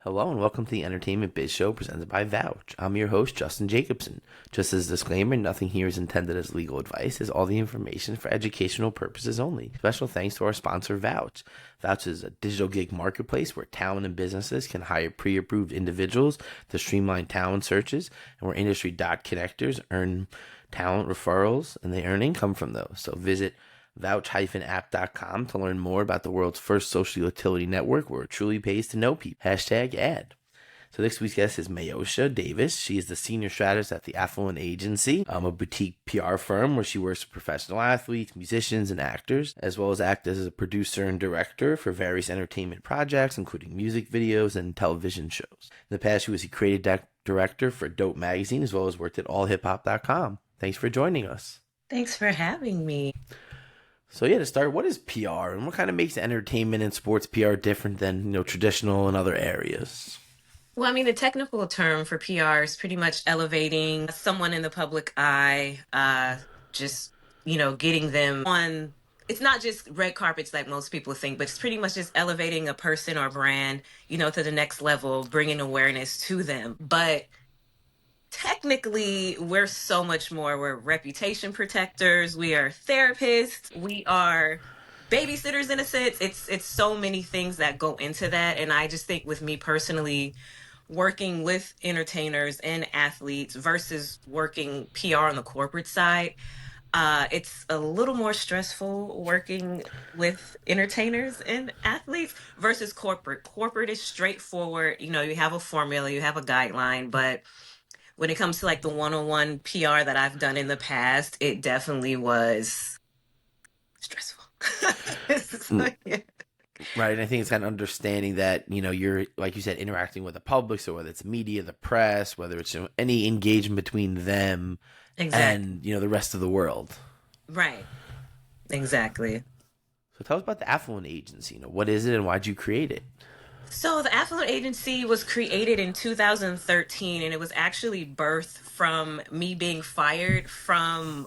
Hello and welcome to the Entertainment Biz Show presented by Vouch. I'm your host, Justin Jacobson. Just as a disclaimer, nothing here is intended as legal advice, as all the information for educational purposes only. Special thanks to our sponsor, Vouch. Vouch is a digital gig marketplace where talent and businesses can hire pre-approved individuals to streamline talent searches, and where industry dot connectors earn talent referrals and they earn income from those. So visit vouch-app.com to learn more about the world's first social utility network where it truly pays to know people. #ad. So this week's guest is Meosha Davis. She is the senior strategist at the Affluent agency, a boutique PR firm where she works with professional athletes, musicians, and actors, as well as act as a producer and director for various entertainment projects, including music videos and television shows. In the past, she was a creative director for Dope Magazine, as well as worked at allhiphop.com. Thanks for joining us. Thanks for having me. So yeah, to start, what is PR and what kind of makes entertainment and sports PR different than, traditional in other areas? Well, I mean, the technical term for PR is pretty much elevating someone in the public eye, just, getting them on. It's not just red carpets like most people think, but it's pretty much just elevating a person or brand, to the next level, bringing awareness to them. But technically, we're so much more. We're reputation protectors. We are therapists. We are babysitters in a sense. It's so many things that go into that. And I just think with me personally, working with entertainers and athletes versus working PR on the corporate side, it's a little more stressful working with entertainers and athletes versus corporate. Corporate is straightforward. You have a formula, you have a guideline, but when it comes to like the one-on-one PR that I've done in the past, it definitely was stressful. So, yeah. Right, and I think it's kind of understanding that, you're, like you said, interacting with the public, so whether it's media, the press, whether it's any engagement between them and, the rest of the world. Right, exactly. So tell us about the Affluent agency. What is it and why'd you create it? So the Affluent agency was created in 2013, and it was actually birthed from me being fired from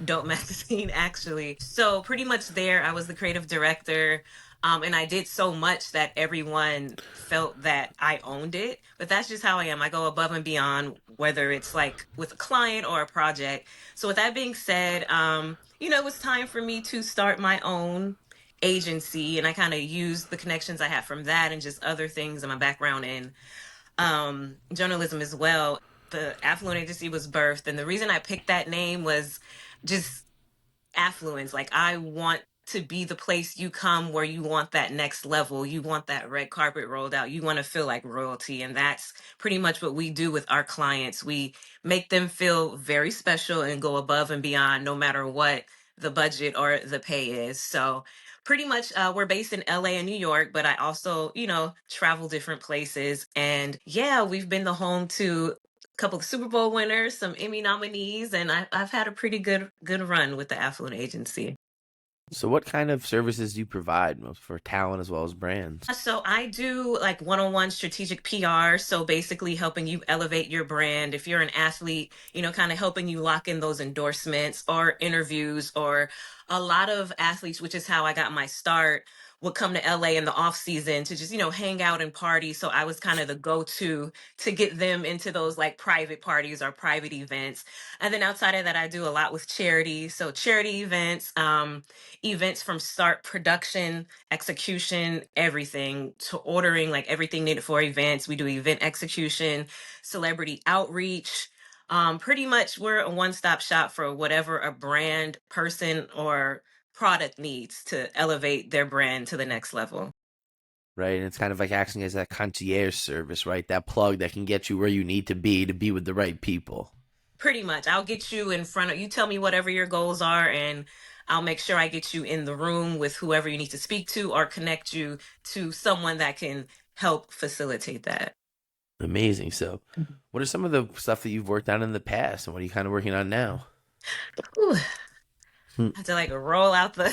Dope Magazine, actually. So pretty much there, I was the creative director. And I did so much that everyone felt that I owned it. But that's just how I am. I go above and beyond, whether it's like with a client or a project. So with that being said, it was time for me to start my own agency, and I kind of used the connections I had from that and just other things in my background in journalism as well. The Affluent agency was birthed, and the reason I picked that name was just affluence. Like, I want to be the place you come where you want that next level. You want that red carpet rolled out. You want to feel like royalty. And that's pretty much what we do with our clients. We make them feel very special and go above and beyond no matter what the budget or the pay is. So pretty much we're based in LA and New York, but I also, travel different places. And yeah, we've been the home to couple of Super Bowl winners, some Emmy nominees, and I've had a pretty good run with the Affluent agency. So what kind of services do you provide for talent as well as brands? So I do like one-on-one strategic PR. So basically helping you elevate your brand. If you're an athlete, kind of helping you lock in those endorsements or interviews, or a lot of athletes, which is how I got my start, would come to LA in the off season to just, hang out and party. So I was kind of the go-to to get them into those like private parties or private events. And then outside of that, I do a lot with charity. So charity events, events from start, production, execution, everything, to ordering like everything needed for events. We do event execution, celebrity outreach. Pretty much we're a one-stop shop for whatever a brand, person, or product needs to elevate their brand to the next level. Right, and it's kind of like acting as that concierge service, right? That plug that can get you where you need to be with the right people. Pretty much. I'll get you in front of you. Tell me whatever your goals are, and I'll make sure I get you in the room with whoever you need to speak to or connect you to someone that can help facilitate that. Amazing. So what are some of the stuff that you've worked on in the past, and what are you kind of working on now? Ooh. I have to like roll out the,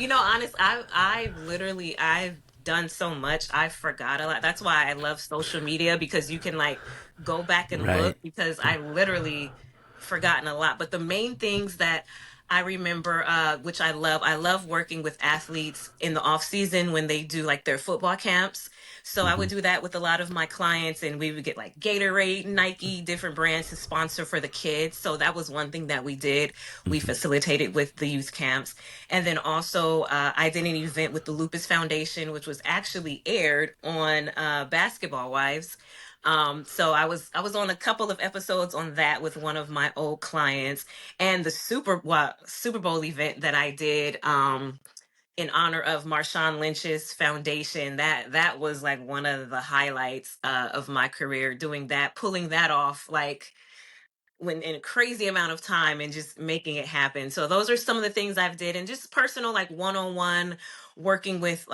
honest, I've done so much. I forgot a lot. That's why I love social media, because you can like go back and Right. look, because I literally forgotten a lot. But the main things that I remember, which I love working with athletes in the off season when they do like their football camps. So I would do that with a lot of my clients, and we would get like Gatorade, Nike, different brands to sponsor for the kids. So that was one thing that we did. We Hmm. facilitated with the youth camps. And then also, I did an event with the Lupus Foundation, which was actually aired on Basketball Wives. So I was on a couple of episodes on that with one of my old clients, and the Super Bowl event that I did in honor of Marshawn Lynch's foundation. That was like one of the highlights of my career. Doing that, pulling that off, like when in a crazy amount of time and just making it happen. So those are some of the things I've did, and just personal, like one-on-one working with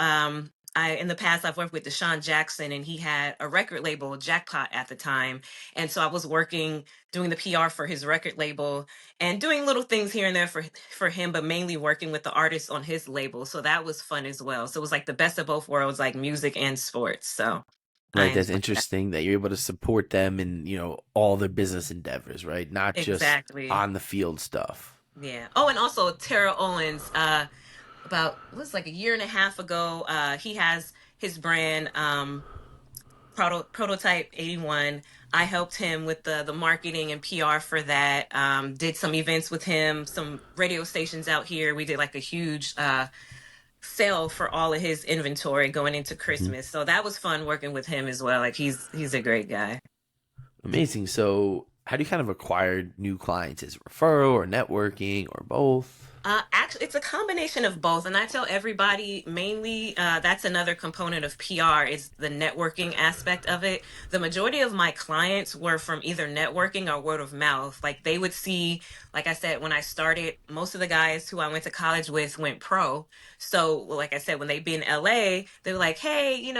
I in the past I've worked with Deshaun Jackson, and he had a record label, Jackpot, at the time. And so I was working doing the PR for his record label and doing little things here and there for him, but mainly working with the artists on his label. So that was fun as well. So it was like the best of both worlds, like music and sports. So I Right, that's enjoyed that. interesting that you're able to support them in, all their business endeavors, right? Not just Exactly. on the field stuff. Yeah. Oh, and also Tara Owens, about it was like a year and a half ago, he has his brand, Prototype 81. I helped him with the marketing and PR for that. Did some events with him, some radio stations out here. We did like a huge sale for all of his inventory going into Mhm. Christmas. So that was fun working with him as well. Like he's a great guy. Amazing. So, how do you kind of acquire new clients? Is it referral or networking or both? Actually, it's a combination of both, and I tell everybody mainly that's another component of PR is the networking aspect of it. The majority of my clients were from either networking or word of mouth. Like they would see, like I said, when I started, most of the guys who I went to college with went pro. So, like I said, when they'd be in LA, they were like, "Hey,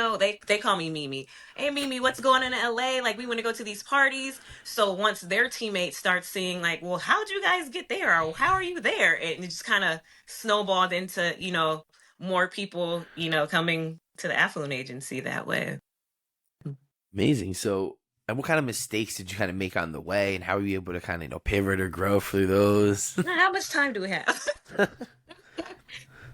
they call me Mimi. Hey, Mimi, what's going on in LA? Like we want to go to these parties." So once their teammates start seeing like, well, how'd you guys get there? Or how are you there? And it just kind of snowballed into, more people, coming to the Affluent agency that way. Amazing. So, and what kind of mistakes did you kind of make on the way, and how were you able to kind of pivot or grow through those? Now, how much time do we have?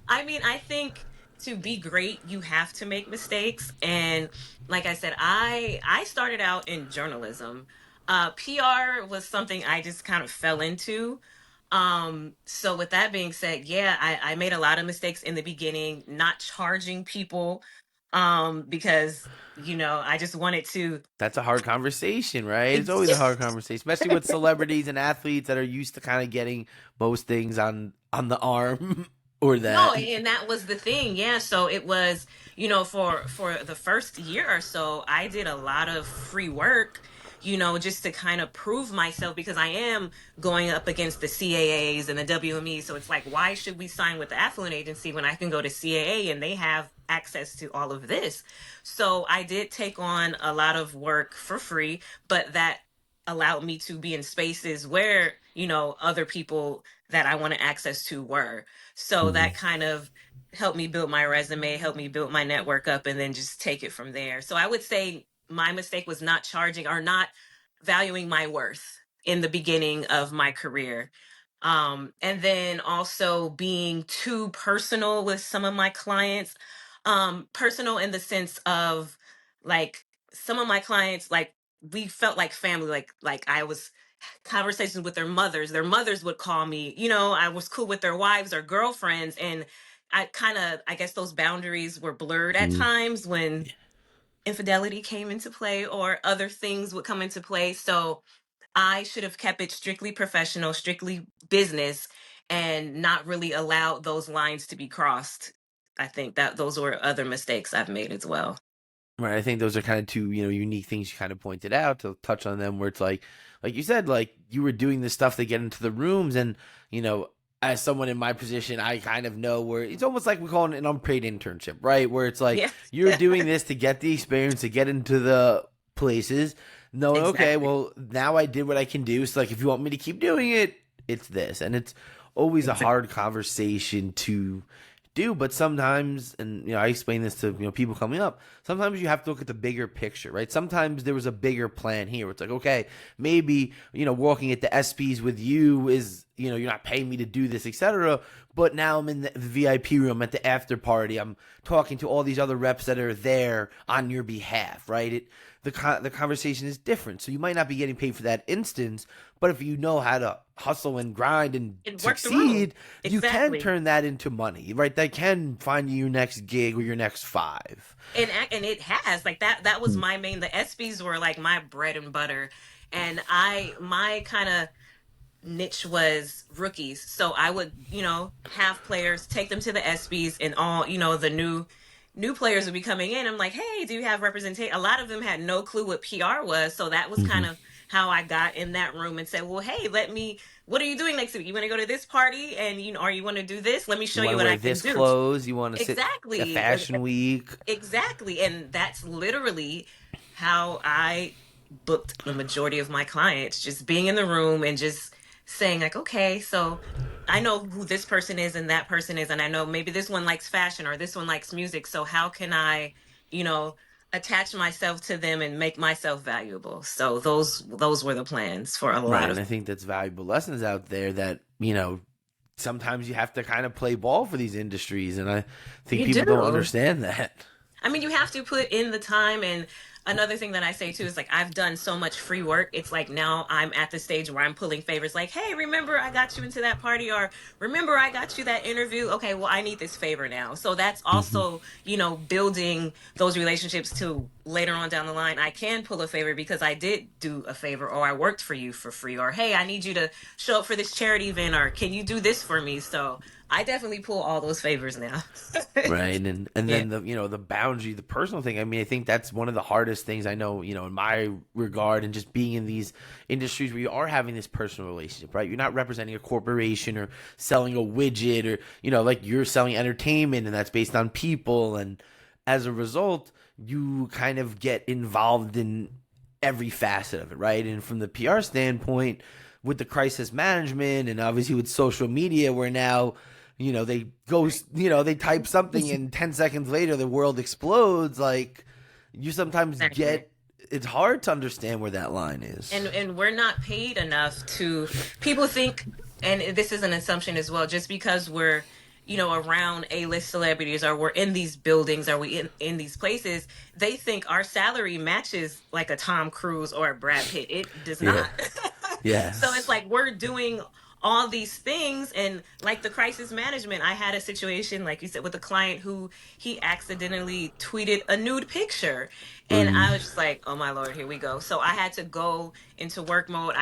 I mean, I think to be great, you have to make mistakes. And like I said, I started out in journalism. PR was something I just kind of fell into. So with that being said, yeah, I made a lot of mistakes in the beginning, not charging people, because I just wanted to. That's a hard conversation, right? It's always a hard conversation, especially with celebrities and athletes that are used to kind of getting most things on the arm or No, that. and that was the thing. Yeah, so it was, for the first year or so, I did a lot of free work, just to kind of prove myself because I am going up against the CAAs and the WME. So it's like, why should we sign with the Affluent agency when I can go to CAA and they have access to all of this? So I did take on a lot of work for free, but that allowed me to be in spaces where, other people that I wanted access to were. So Mhm. that kind of helped me build my resume, helped me build my network up, and then just take it from there. So I would say my mistake was not charging or not valuing my worth in the beginning of my career. And then also being too personal with some of my clients. Personal in the sense of like some of my clients, like we felt like family, like I was conversations with their mothers would call me, I was cool with their wives or girlfriends, and I guess those boundaries were blurred at Mhm. times when infidelity came into play or other things would come into play. So I should have kept it strictly professional, strictly business, and not really allowed those lines to be crossed. I think that those were other mistakes I've made as well. Right. I think those are kind of two, unique things you kind of pointed out to touch on them where it's like you said, like you were doing this stuff to get into the rooms and, as someone in my position, I kind of know where it's almost like we call it an unpaid internship, right? Where it's like Yeah, you're doing this to get the experience, to get into the places, knowing, okay, exactly. well, now I did what I can do. So like if you want me to keep doing it, it's this. And it's always a Exactly. hard conversation do, but sometimes, and I explain this to people coming up. Sometimes you have to look at the bigger picture, right? Sometimes there was a bigger plan here. It's like, okay, maybe walking at the ESPYs with you is you're not paying me to do this, etc. But now I'm in the VIP room at the after party. I'm talking to all these other reps that are there on your behalf, right? The conversation is different, so you might not be getting paid for that instance, but if you know how to hustle and grind and And work the room. succeed, you can Exactly. turn that into money, right? That can find you your next gig or your next five. And it has like that was my main, the ESPYs were like my bread and butter. And my kind of niche was rookies. So I would, have players, take them to the ESPYs, and all, the new players would be coming in. I'm like, hey, do you have representation? A lot of them had no clue what PR was. So that was Mm-hmm. kind of how I got in that room and said, well, hey, what are you doing next week? You want to go to this party and or you want to do this? Let me You show want you to what wear I can this do. clothes? You want to sit at Exactly. Fashion Week? Exactly. And that's literally how I booked the majority of my clients, just being in the room and just saying, like, okay, so I know who this person is and that person is, and I know maybe this one likes fashion or this one likes music. So how can I, you know, attach myself to them and make myself valuable? So those were the plans for a Right, lot and of I think that's valuable lessons out there that sometimes you have to kind of play ball for these industries, and I think you people don't do. understand that. I mean, you have to put in the time. And another thing that I say too is like, I've done so much free work. It's like now I'm at the stage where I'm pulling favors like, hey, remember I got you into that party, or remember I got you that interview? Okay, well, I need this favor now. So that's Hmm. also, building those relationships to later on down the line. I can pull a favor because I did do a favor, or I worked for you for free, or hey, I need you to show up for this charity event, or can you do this for me? So I definitely pull all those favors now. Right, and Yeah. then the boundary, the personal thing. I mean, I think that's one of the hardest things I know, in my regard, and just being in these industries where you are having this personal relationship, right? You're not representing a corporation or selling a widget, or like you're selling entertainment, and that's based on people, and as a result, you kind of get involved in every facet of it, right? And from the PR standpoint, with the crisis management, and obviously with social media, where now they go, they type something and 10 seconds later the world explodes. Like, you sometimes Exactly. get, it's hard to understand where that line is. And we're not paid enough to, people think, and this is an assumption as well, just because we're around A-list celebrities, or we're in these buildings, or we in these places, they think our salary matches like a Tom Cruise or a Brad Pitt. It does Yeah. not. So it's Yes. like we're doing all these things. And like the crisis management, I had a situation, like you said, with a client who he accidentally tweeted a nude picture. And Mm. I was just like, oh my Lord, here we go. So I had to go into work mode.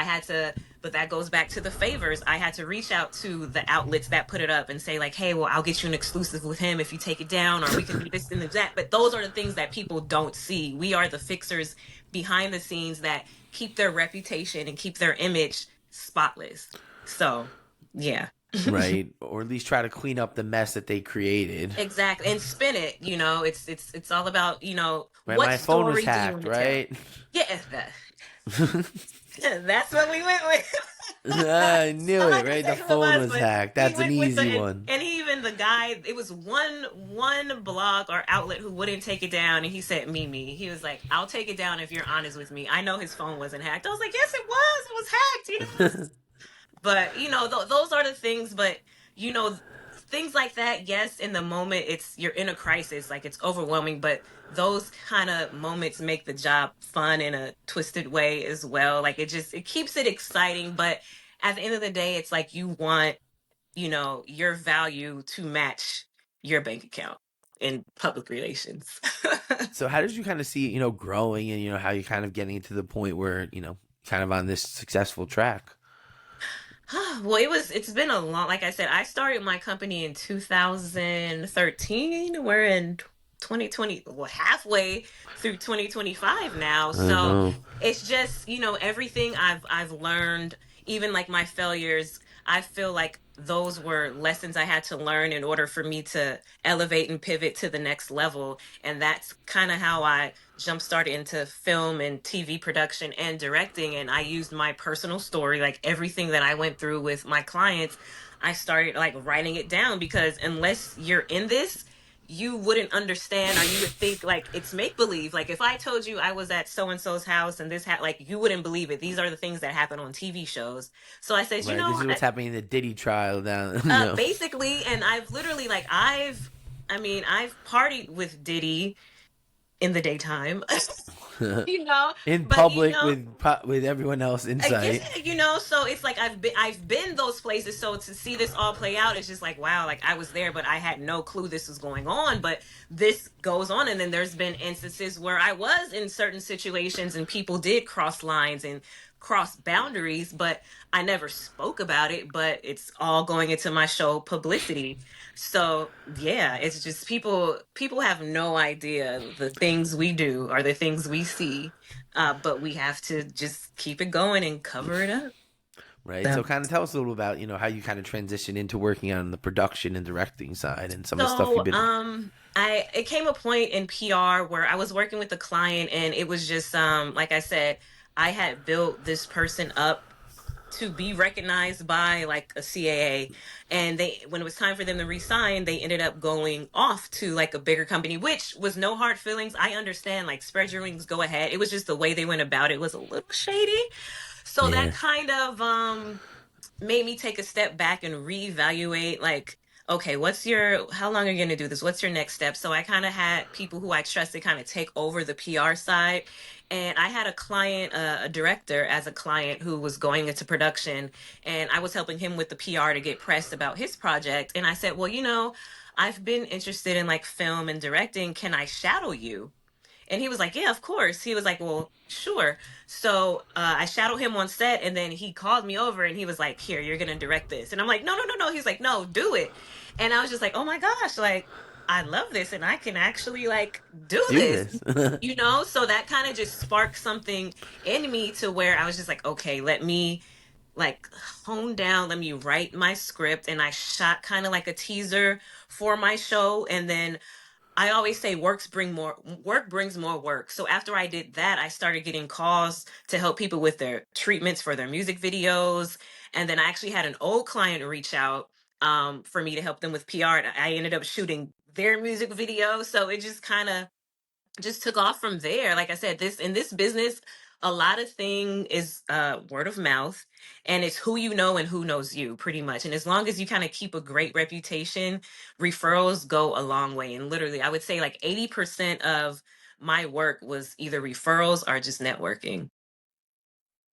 But that goes back to the favors. I had to reach out to the outlets that put it up and say, like, hey, well, I'll get you an exclusive with him if you take it down, or we can do this and that. But those are the things that people don't see. We are the fixers behind the scenes that keep their reputation and keep their image spotless. So, yeah. Right. Or at least try to clean up the mess that they created. Exactly. And spin it, it's all about, Right. what My phone was story do you hacked, want to tell? right? Yeah, that's what we went with. I knew I'm it, not gonna right? The say who it phone was, was but hacked. we That's an went with easy one. and he, even the guy, it was one blog or outlet who wouldn't take it down, and he said, Mimi, he was like, I'll take it down if you're honest with me. I know his phone wasn't hacked. I was like, yes, it was hacked. But those are the things. But you know things like that, yes, in the moment, you're in a crisis, like it's overwhelming, but those kind of moments make the job fun in a twisted way as well. Like it keeps it exciting. But at the end of the day, it's like you want your value to match your bank account in public relations. So how did you kind of see it, growing, and how you kind of getting to the point where, kind of on this successful track? Well, it's been a long, like I said, I started my company in 2013. We're in 2020, well, halfway through 2025 now. I So know. it's just, everything I've learned, even like my failures, I feel like those were lessons I had to learn in order for me to elevate and pivot to the next level. And that's kind of how I jump started into film and TV production and directing. And I used my personal story, like everything that I went through with my clients. I started like writing it down, because unless you're in this, you wouldn't understand, or you would think like it's make believe. Like if I told you I was at so and so's house and this like you wouldn't believe it. These are the things that happen on TV shows. So I said, Right. This is what's happening in the Diddy trial down. basically, and I've literally like I mean, I've partied with Diddy in the daytime, you know, In but public with everyone else in I guess, sight. so it's like I've been those places. So to see this all play out, it's just like, wow, like I was there, but I had no clue this was going on. But this goes on, and then there's been instances where I was in certain situations and people did cross lines and cross boundaries, but I never spoke about it. But it's all going into my show publicity. So yeah, it's just people have no idea the things we do or the things we see, but we have to just keep it going and cover it up. Right. So, So kind of tell us a little about, how you kind of transition into working on the production and directing side and some of the stuff you've so been. I it came a point in PR where I was working with a client, and it was just like I said, I had built this person up to be recognized by like a CAA, and they when it was time for them to resign, they ended up going off to like a bigger company, which was no hard feelings. I understand, like spread your wings, go ahead. It was just the way they went about it was a little shady. So that Yeah. kind of made me take a step back and reevaluate, like, okay, how long are you going to do this, what's your next step? So I kind of had people who I trusted kind of take over the PR side, and I had a client, a director as a client, who was going into production, and I was helping him with the PR to get press about his project. And I said, well, I've been interested in like film and directing, can I shadow you? And he was like, yeah, of course. He was like, well, sure. So I shadowed him on set, and then he called me over and he was like, here, you're going to direct this. And I'm like, no, no, no, no. He's like, no, do it. And I was just like, oh my gosh, like, I love this and I can actually like do Do this. this. So that kind of just sparked something in me to where I was just like, okay, let me like hone down, let me write my script. And I shot kind of like a teaser for my show, and then I always say work brings more work. So after I did that, I started getting calls to help people with their treatments for their music videos. And then I actually had an old client reach out for me to help them with PR. And I ended up shooting their music video. So it just took off from there. Like I said, this in this business, a lot of thing is word of mouth, and it's who you know and who knows you, pretty much. And as long as you kind of keep a great reputation, referrals go a long way. And literally, I would say like 80% of my work was either referrals or just networking.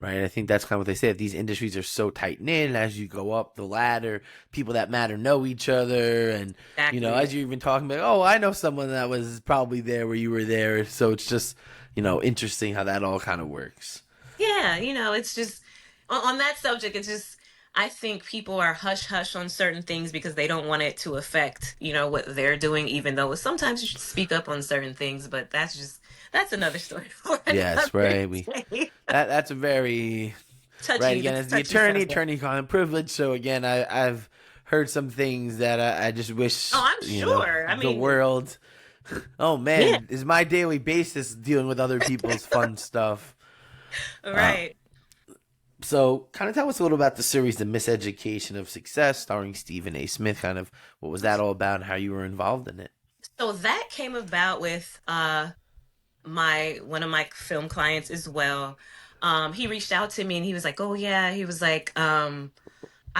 Right. I think that's kind of what they say. These industries are so tight knit, and as you go up the ladder, people that matter know each other, and as Exactly. you're even talking about, oh, I know someone that was probably there where you were there. So it's just interesting how that all kind of works. Yeah, it's just on that subject, it's just I think people are hush hush on certain things because they don't want it to affect, what they're doing, even though sometimes you should speak up on certain things, but that's another story for Yes, another right. We day. that's a very right Touchy, again it's as the touchy attorney, subject. attorney client privilege. So again, I've heard some things that I just wish Oh, I'm sure. I the mean, world. Oh yeah, man, is my daily basis dealing with other people's fun stuff. Uh, right. so kind of tell us a little about the series, The Miseducation of Success, starring Stephen A. Smith. Kind of what was that all about, and how you were involved in it. So that came about with my one of my film clients as well. He reached out to me and he was like, "Oh yeah," he was like, "I'm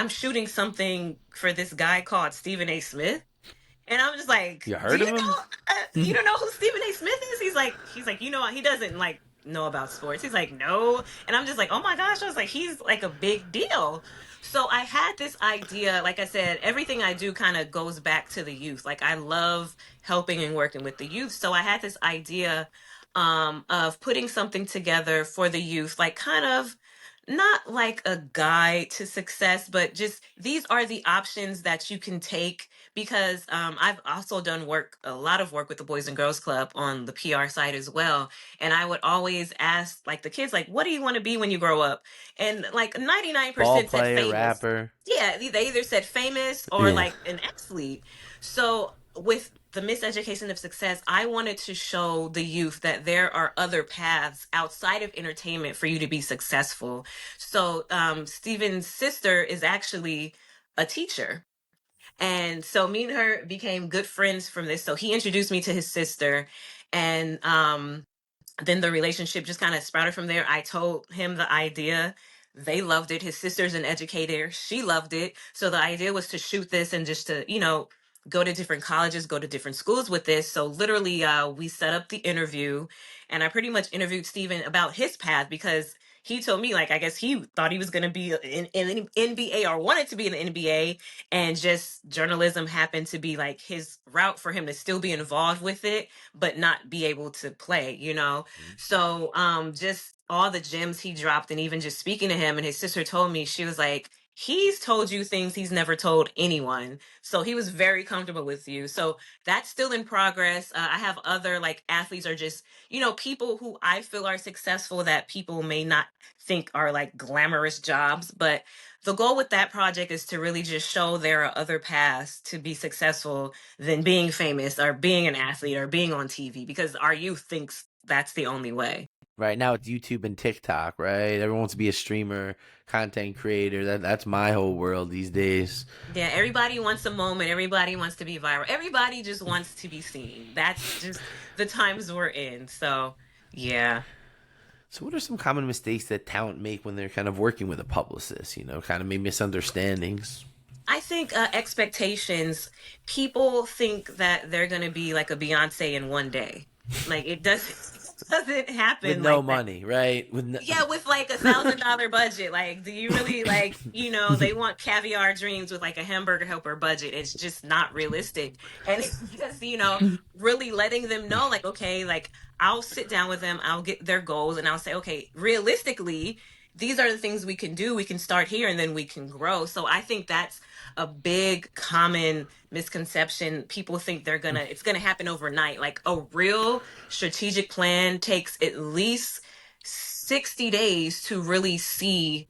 shooting something for this guy called Stephen A. Smith." And I'm just like, You "Do heard you of him? you don't know who Stephen A. Smith is?" He's like, he doesn't like know about sports. He's like, "No." And I'm just like, "Oh my gosh." I was like, "He's like a big deal." So I had this idea, like I said, everything I do kind of goes back to the youth. Like I love helping and working with the youth. So I had this idea of putting something together for the youth, like kind of not like a guide to success, but just these are the options that you can take, because I've also done a lot of work with the Boys and Girls Club on the PR side as well. And I would always ask like the kids, like, what do you want to be when you grow up? And like Ball 99% said player, famous. rapper. Yeah, they either said famous or Yeah. like an athlete. So with the miseducation of success, I wanted to show the youth that there are other paths outside of entertainment for you to be successful. So Steven's sister is actually a teacher. And so me and her became good friends from this. So he introduced me to his sister, and then the relationship just kind of sprouted from there. I told him the idea. They loved it. His sister's an educator. She loved it. So the idea was to shoot this and just to, go to different colleges, go to different schools with this. So literally, we set up the interview, and I pretty much interviewed Steven about his path because he told me, like, I guess he thought he was going to be in NBA or wanted to be in the NBA, and just journalism happened to be like his route for him to still be involved with it but not be able to play. So just all the gems he dropped, and even just speaking to him, and his sister told me, she was like, he's told you things he's never told anyone. So he was very comfortable with you. So that's still in progress. I have other like athletes, or just, people who I feel are successful that people may not think are like glamorous jobs. But the goal with that project is to really just show there are other paths to be successful than being famous or being an athlete or being on TV, because our youth thinks that's the only way. Right now it's YouTube and TikTok, right? Everyone wants to be a streamer, content creator. That's my whole world these days. Yeah, everybody wants a moment. Everybody wants to be viral. Everybody just wants to be seen. That's just the times we're in. So, yeah. So what are some common mistakes that talent make when they're kind of working with a publicist, kind of maybe misunderstandings? I think expectations, people think that they're going to be like a Beyonce in one day. Like it doesn't it doesn't With happen no like that. money, right? With no... Yeah, with like $1,000 budget. Like, do you really like, they want caviar dreams with like a hamburger helper budget. It's just not realistic. And it's just, really letting them know, like, okay, like I'll sit down with them, I'll get their goals, and I'll say, okay, realistically, these are the things we can do. We can start here and then we can grow. So I think that's a big common misconception. People think it's gonna happen overnight. Like a real strategic plan takes at least 60 days to really see,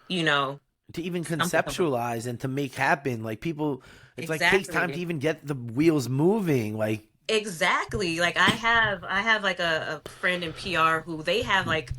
you know, to even something come. conceptualize and to make happen. Like people, it's like takes time to Exactly. even get the wheels moving. Like Exactly. Like I have like a friend in PR who they have like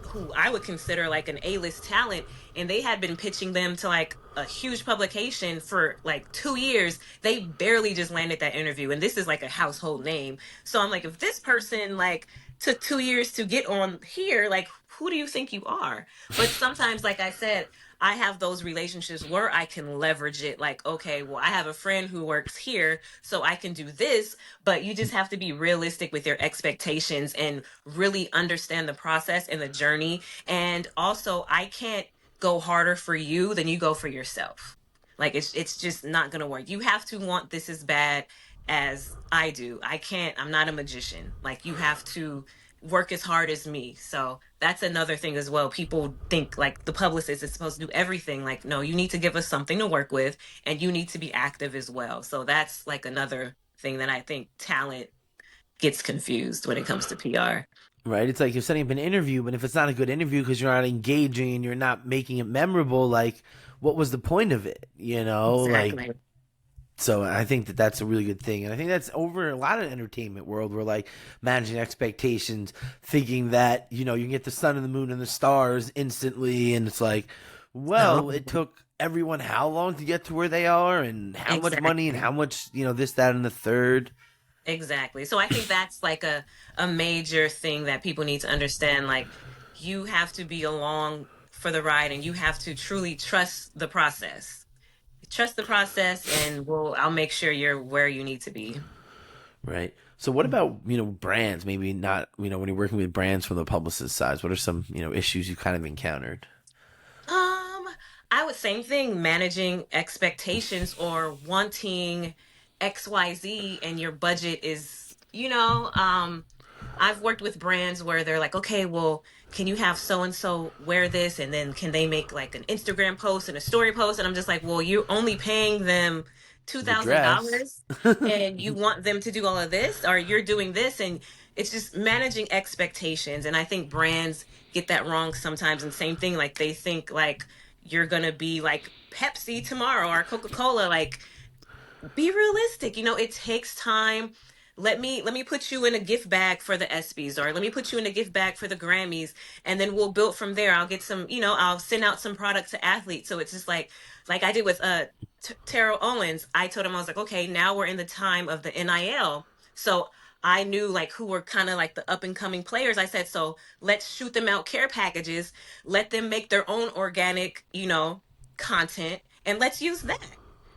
who I would consider like an A-list talent, and they had been pitching them to like a huge publication for like 2 years. They barely just landed that interview, and this is like a household name. So I'm like, if this person like took 2 years to get on here, like who do you think you are? But sometimes, like I said, I have those relationships where I can leverage it. Like, okay, well, I have a friend who works here, so I can do this. But you just have to be realistic with your expectations and really understand the process and the journey. And also, I can't go harder for you than you go for yourself. Like it's just not gonna work. You have to want this as bad as I do. I can't, I'm not a magician. Like you have to work as hard as me. So that's another thing as well. People think like the publicist is supposed to do everything. Like, no, you need to give us something to work with, and you need to be active as well. So that's like another thing that I think talent gets confused when it comes to PR. right, it's like you're setting up an interview, but if it's not a good interview because you're not engaging and you're not making it memorable, like what was the point of it? Like Exactly. so I think that that's a really good thing. And I think that's over a lot of entertainment world. We're like managing expectations, thinking that, you can get the sun and the moon and the stars instantly. And it's like, No, well, it took everyone how long to get to where they are and how much money and exactly. how much, this, that, and the third. Exactly. So I think that's like a major thing that people need to understand. Like you have to be along for the ride, and you have to truly trust the process. Trust the process, and I'll make sure you're where you need to be. Right. So what about, brands? Maybe not, when you're working with brands from the publicist side, what are some, issues you kind of encountered? Um, I would same thing, managing expectations or wanting XYZ and your budget is, I've worked with brands where they're like, okay, well, can you have so and so wear this? And then can they make like an Instagram post and a story post? And I'm just like, well, you're only paying them The dress. $2,000 and you want them to do all of this, or you're doing this. And it's just managing expectations. And I think brands get that wrong sometimes. And same thing, like they think like you're going to be like Pepsi tomorrow or Coca-Cola. Like be realistic. It takes time. let me put you in a gift bag for the ESPYs, or let me put you in a gift bag for the Grammys, and then we'll build from there. I'll get some, I'll send out some product to athletes. So it's just like I did with Terrell Owens. I told him, I was like, okay, now we're in the time of the NIL. So I knew like who were kind of like the up and coming players. I said, so let's shoot them out care packages, let them make their own organic, content, and let's use that.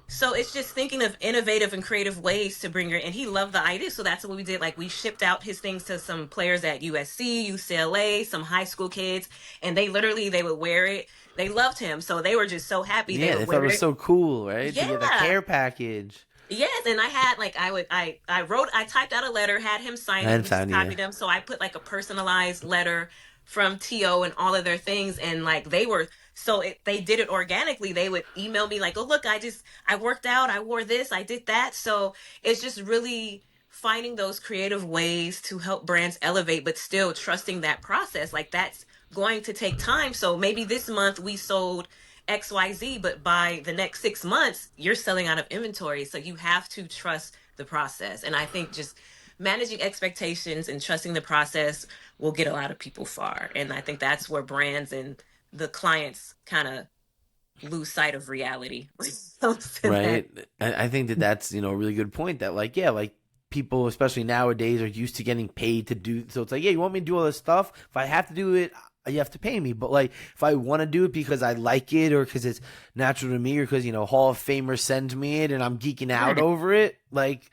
So it's just thinking of innovative and creative ways to bring her. And he loved the idea. So that's what we did. Like we shipped out his things to some players at USC, UCLA, some high school kids, and they would wear it. They loved him. So they were just so happy they Yeah, they would thought it wear was it. so cool, right? To get the Yeah. care package. Yes, and I had like I typed out a letter, had him sign it, And we just found you. copied them. So I put like a personalized letter from TO and all of their things, and like they did it organically. They would email me like, "Oh look, I worked out, I wore this, I did that." So it's just really finding those creative ways to help brands elevate, but still trusting that process. Like that's going to take time. So maybe this month we sold XYZ, but by the next 6 months, you're selling out of inventory. So you have to trust the process. And I think just managing expectations and trusting the process will get a lot of people far. And I think that's where brands and the clients kind of lose sight of reality. So that, Right. I think that that's, a really good point that like, yeah, like people, especially nowadays, are used to getting paid to do. So it's like, yeah, you want me to do all this stuff? If I have to do it, you have to pay me. But like, if I want to do it because I like it or because it's natural to me or because, Hall of Famer sends me it and I'm geeking out right. over it, like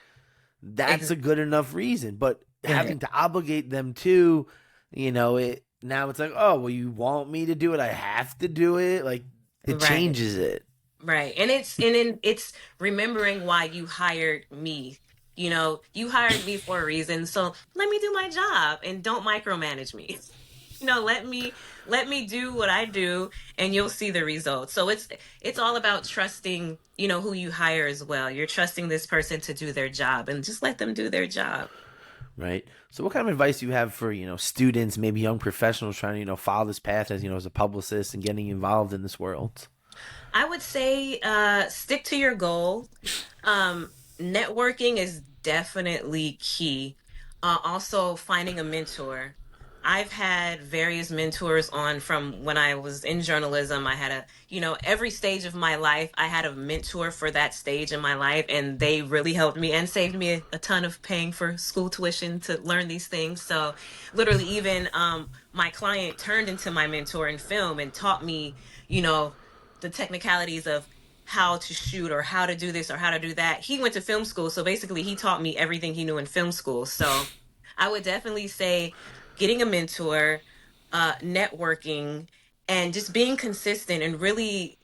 that's a good enough reason. But Right. having to obligate them to, now it's like, oh, well, you want me to do it? I have to do it. Like it Right. changes it. Right. And it's remembering why you hired me. You hired me for a reason. So let me do my job and don't micromanage me. Let me do what I do, and you'll see the results. So it's all about trusting, who you hire as well. You're trusting this person to do their job, and just let them do their job. Right. So, what kind of advice do you have for students, maybe young professionals trying to follow this path as as a publicist and getting involved in this world? I would say stick to your goal. Networking is definitely key. Also, finding a mentor. I've had various mentors on from when I was in journalism. I had every stage of my life, I had a mentor for that stage in my life, and they really helped me and saved me a ton of paying for school tuition to learn these things. So, literally, even my client turned into my mentor in film and taught me, you know, the technicalities of how to shoot or how to do this or how to do that. He went to film school, so basically he taught me everything he knew in film school. So I would definitely say getting a mentor, networking, and just being consistent and really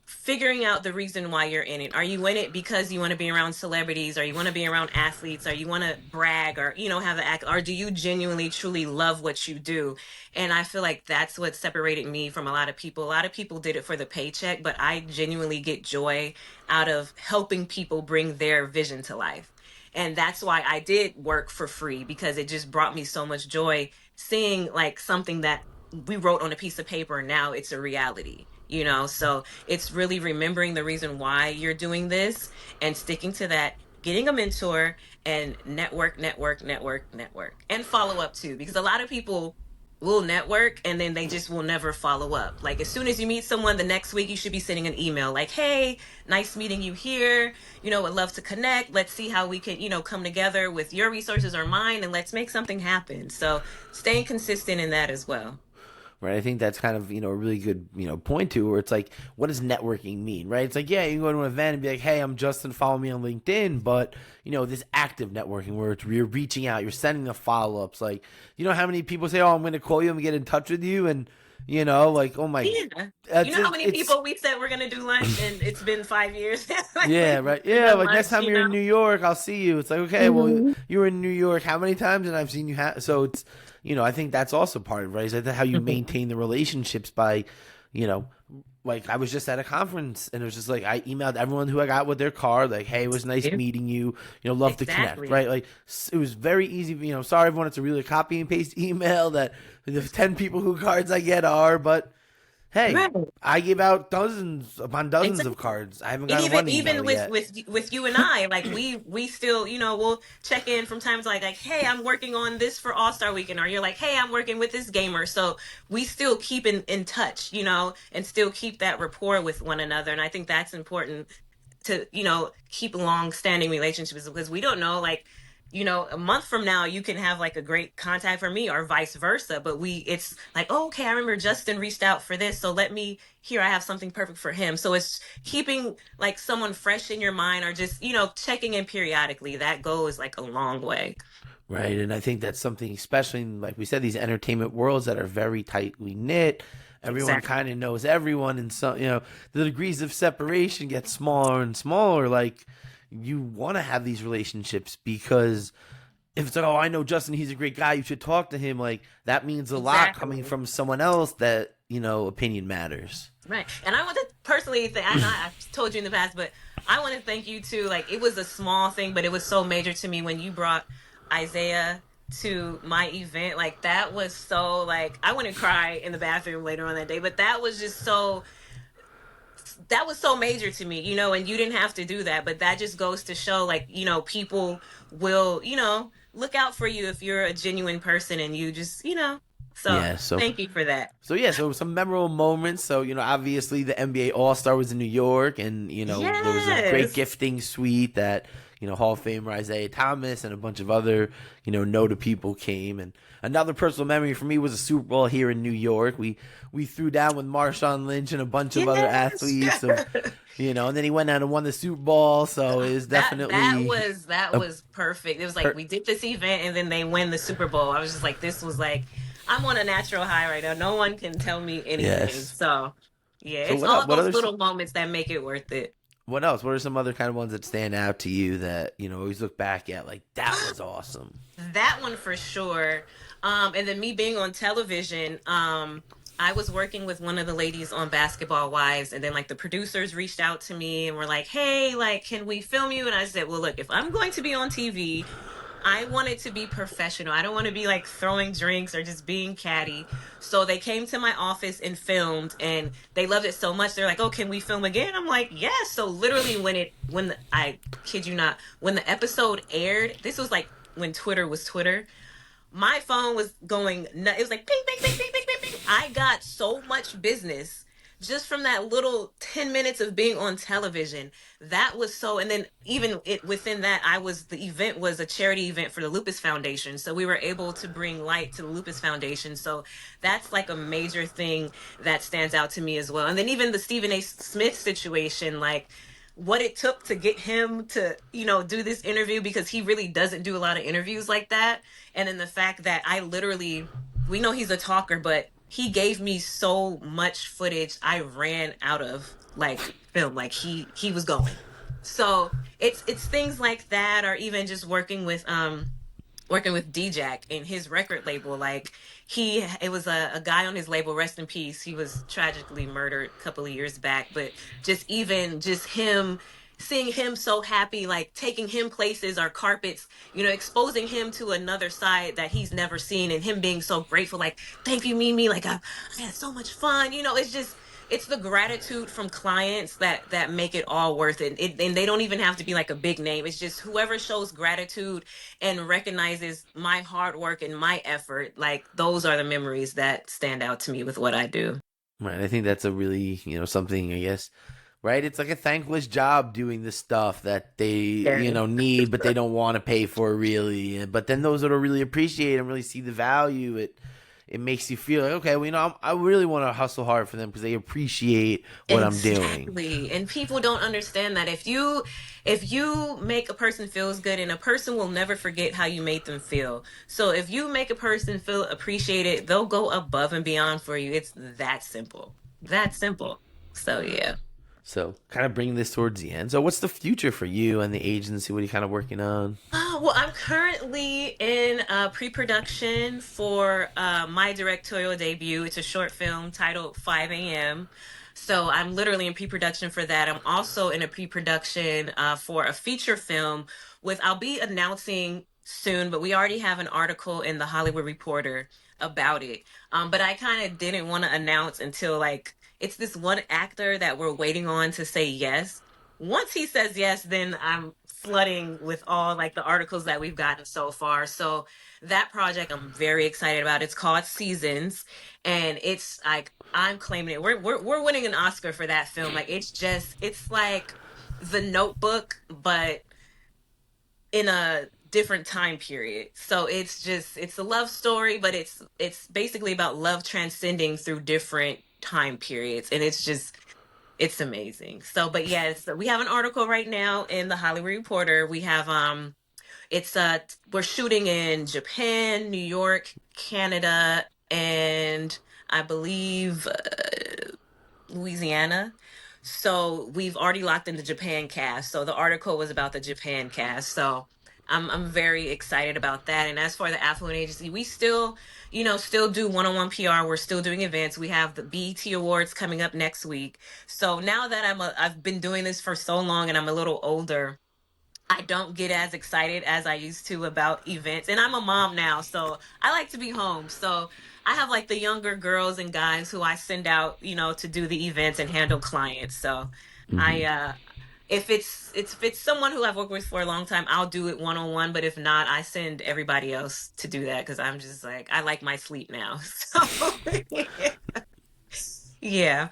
figuring out the reason why you're in it. Are you in it because you want to be around celebrities, or you want to be around athletes, or you want to brag, or have the act, or do you genuinely truly love what you do? And I feel like that's what separated me from a lot of people. A lot of people did it for the paycheck, but I genuinely get joy out of helping people bring their vision to life. And that's why I did work for free, because it just brought me so much joy seeing like something that we wrote on a piece of paper and now it's a reality. So it's really remembering the reason why you're doing this and sticking to that, getting a mentor, and network, network, network, network, and follow up too, because a lot of people will network and then they just will never follow up. Like as soon as you meet someone, the next week you should be sending an email like, hey, nice meeting you here, would love to connect, let's see how we can come together with your resources or mine, and let's make something happen. So staying consistent in that as well. Right. I think that's kind of, a really good, point to where it's like, what does networking mean? Right. It's like, yeah, you can go to an event and be like, hey, I'm Justin, follow me on LinkedIn. But, this active networking where you're reaching out, you're sending the follow ups. Like, how many people say, oh, I'm going to call you, I'm going to get in touch with you. And, like, oh my, Yeah. You that's know how it. many It's, people we said we're gonna do lunch and it's been 5 years? Like yeah, we've right. never Yeah. done Like next lunch, time you're in New York, I'll see you. It's like, okay, well, Mhm. you were in New York how many times? And I've seen you. So it's, I think that's also part of it, right? Is that how you maintain the relationships by, you know, like I was just at a conference and it was just like I emailed everyone who I got with their card, like, hey, it was nice Yeah, meeting you. Love to connect, exactly. right? Like it was very easy. Sorry everyone, it's a really copy and paste email that the 10 people who cards I get are, but Hey, Right. I give out dozens upon dozens of Exactly. cards. I haven't And gotten even one email even with yet. with you and I, like we still, we'll check in from time to like, hey, I'm working on this for All Star Weekend, or you're like, hey, I'm working with this gamer. So we still keep in touch, and still keep that rapport with one another. And I think that's important to keep long standing relationships, because we don't know, like, a month from now you can have like a great contact for me or vice versa, but it's like, oh, okay, I remember Justin reached out for this, so let me here, I have something perfect for him. So it's keeping like someone fresh in your mind, or just checking in periodically. That goes like a long way. Right. And I think that's something, especially in, like we said, these entertainment worlds that are very tightly knit. Everyone Exactly. kind of knows everyone. And so, the degrees of separation get smaller and smaller. Like, you want to have these relationships because if it's like, oh, I know Justin, he's a great guy, you should talk to him. Like, that means a lot coming Exactly. from someone else that, opinion matters. Right. And I want to personally say, I know I've told you in the past, but I want to thank you too. Like, it was a small thing, but it was so major to me when you brought Isaiah to my event. Like, that was so, like, I want to cry in the bathroom later on that day, but that was so major to me, and you didn't have to do that, but that just goes to show, like, people will, look out for you if you're a genuine person, and you just, so Yeah. So, thank you for that. so some memorable moments. So, obviously the NBA All Star was in New York, and there was a great Yes. gifting suite that Hall of Famer Isaiah Thomas and a bunch of other noted people came. And another personal memory for me was a Super Bowl here in New York. We threw down with Marshawn Lynch and a bunch of other Yes. athletes of and then he went out and won the Super Bowl. So it was That definitely was that a was perfect. It was like per- we did this event and then they win the Super Bowl. I was just like, this was like, I'm on a natural high right now. No one can tell me anything. yes. So yeah, So it's what else? all those little moments that make it worth it. What else? What are some other kind of ones that stand out to you that always look back at like that was awesome? That one for sure. And then me being on television, I was working with one of the ladies on Basketball Wives, and then like the producers reached out to me and were like, "Hey, like, can we film you?" And I said, "Well, look, if I'm going to be on TV, I want it to be professional. I don't want to be like throwing drinks or just being catty." So they came to my office and filmed, and they loved it so much. They're like, "Oh, can we film again?" I'm like, "Yes." So literally, I kid you not, when the episode aired, this was like when Twitter was Twitter. My phone was going nuts. It was like ping, ping, ping, ping, ping, ping, ping. I got so much business just from that little 10 minutes of being on television. That was so, and then even within that, the event was a charity event for the Lupus Foundation. So we were able to bring light to the Lupus Foundation. So that's like a major thing that stands out to me as well. And then even the Stephen A. Smith situation, like, what it took to get him to, do this interview, because he really doesn't do a lot of interviews like that. And then the fact that we know he's a talker, but he gave me so much footage I ran out of, like, film, like he was going. So it's things like that, or even just working with D-Jack and his record label. Like, it was a guy on his label, rest in peace. He was tragically murdered a couple of years back, but just him, seeing him so happy, like taking him places or carpets, exposing him to another side that he's never seen, and him being so grateful, like, thank you, Mimi, like, I had so much fun. It's the gratitude from clients that make it all worth it. And they don't even have to be like a big name. It's just whoever shows gratitude and recognizes my hard work and my effort. Like, those are the memories that stand out to me with what I do. Right. I think that's a really something, I guess. Right. It's like a thankless job doing the stuff that they Very. need, but they don't want to pay for really. But then those that really appreciate and really see the value, it makes you feel like, okay, well, I really want to hustle hard for them because they appreciate what I'm doing. Exactly. And people don't understand that if you make a person feels good, and a person will never forget how you made them feel. So if you make a person feel appreciated, they'll go above and beyond for you. It's that simple. That simple. So yeah. So, kind of bringing this towards the end. So, what's the future for you and the agency? What are you kind of working on? Well, I'm currently in pre-production for my directorial debut. It's a short film titled 5 a.m. So I'm literally in pre-production for that. I'm also in a pre-production for a feature film I'll be announcing soon, but we already have an article in the Hollywood Reporter about it. But I kind of didn't want to announce until, like, it's this one actor that we're waiting on to say yes. Once he says yes, then I'm flooding with all like the articles that we've gotten so far. So that project I'm very excited about. It's called Seasons, and it's like I'm claiming it. We're winning an Oscar for that film. Like it's like The Notebook, but in a different time period. So it's a love story, but it's basically about love transcending through different time periods, and it's amazing. So, but yes, we have an article right now in the Hollywood Reporter. We have it's we're shooting in Japan, New York, Canada, and I believe Louisiana. So we've already locked in the Japan cast. So the article was about the Japan cast. So I'm very excited about that. And as for the Affluent Agency, we still, still do one-on-one PR. We're still doing events. We have the BET Awards coming up next week. So now that I've been doing this for so long and I'm a little older, I don't get as excited as I used to about events. And I'm a mom now, so I like to be home. So I have like the younger girls and guys who I send out, to do the events and handle clients. So I if it's someone who I've worked with for a long time, I'll do it one on one. But if not, I send everybody else to do that because I'm just like I like my sleep now. So yeah.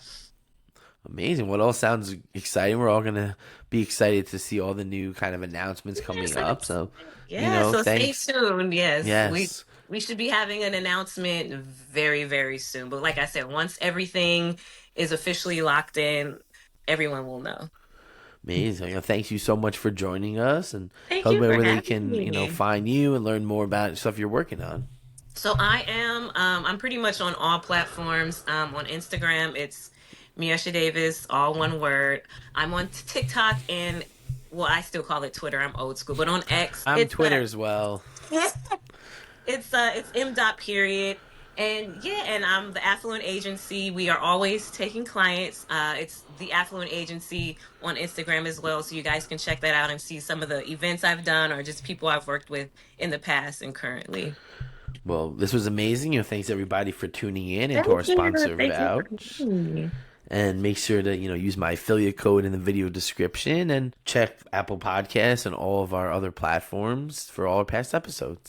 Amazing. Well, it all sounds exciting. We're all going to be excited to see all the new kind of announcements Yes, coming I'm up. So, excited. Yeah, so stay thanks. tuned. Yes, we Yes. we should be having an announcement very, very soon. But like I said, once everything is officially locked in, everyone will know. Amazing. Thanks you so much for joining us and Thank tell you me for where they having can, me. find you and learn more about stuff you're working on. So I'm pretty much on all platforms. On Instagram, it's Meosha Davis, all one word. I'm on TikTok and well, I still call it Twitter. I'm old school, but on X, I'm Twitter as well. it's M dot period. And yeah, and I'm the Affluent Agency. We are always taking clients. It's the Affluent Agency on Instagram as well, so you guys can check that out and see some of the events I've done or just people I've worked with in the past and currently. Well, this was amazing. Thanks everybody for tuning in and Thank to our you. sponsor Thank you for Vouch. having me. And make sure to, use my affiliate code in the video description and check Apple Podcasts and all of our other platforms for all our past episodes.